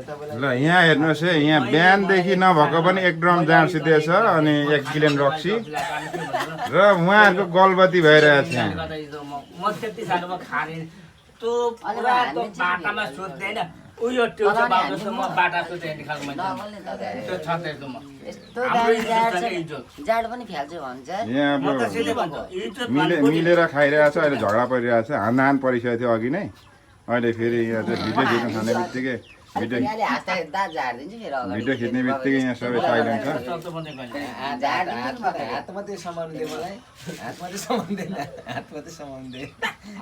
ल यहाँ हेर्नुहोस् है, यहाँ बिहानदेखि नभएको पनि एक ड्रम जाँड सिधेछ अनि 1 किलोन रक्सी र उहाँहरूको गलबत्ती भइरहेछ यहाँ। म त्यति सानो खाने त्यो पुरा त्यो बाटामा सोध्दैन उयो त्यो छ बाबुसँग म बाटा सोध्ने खालको मान्छे त्यो छ त्यस्तो म यस्तो जाड पनि फ्याल्छ भन्छ यहाँ म त सिधै भन्छु इज्जत मिलेर खाइरहेछ। अहिले झगडा परिरहेछ, हानहान परिसकेको थियो अघि नै। अहिले फेरि यहाँ चाहिँ भिडियो खिच्न थाल्ने बित्तिकै भिडियो खिच्ने बित्तिकै यहाँ सबै साइलेन्ट छ। हात मात्रै समाउनु दे मलाई, हात मात्रै समाउनु दे, हात मात्रै समाउनु दे।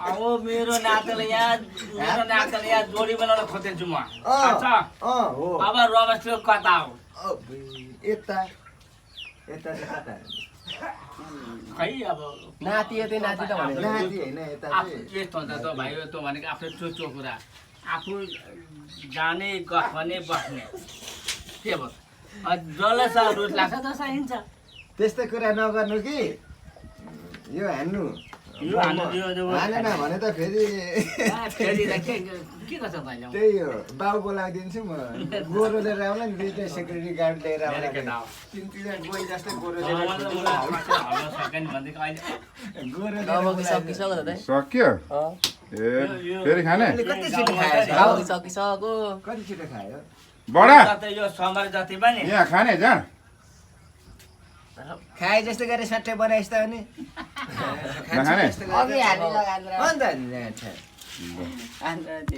अब मेरो नाताले यहाँ जोडी बनाउन खोजेछु म। अच्छा हो अब रमेशको कता हो यता यता चाहिँ कता खै अब नाति यतै नाति त भने नाति होइन यता आफू चाहिँ यस्तो हुन्छ त भाइ त्यो भनेको आफ्नो चोचो कुरा आफू जाने गफने बस्ने के भयो जसलाई रुच लाग्छ जसलाई हिँड्छ त्यस्तै कुरा नगर्नु कि यो हान्नु यो हान्नु हानेन भने त फेरि फेरि के गर्छ भाइले त्यही हो बाउ बोलाइदिन्छु म गोरो लिएर आउला नि दुईटै सेक्युरिटी गार्ड लिएर आउला तिनजना गोइ जस्तै गोरो लिएर सक्यो ए फेरि खाने कति छिटो खायो सकिसक्यो कति छिटो खायो बडा यो समर जति पनि यहाँ खाने जाँड खाए जस्तो गरेर सट्टै बनाइस् त अनि नखाने अघि हाल्ने लगाएर अन्त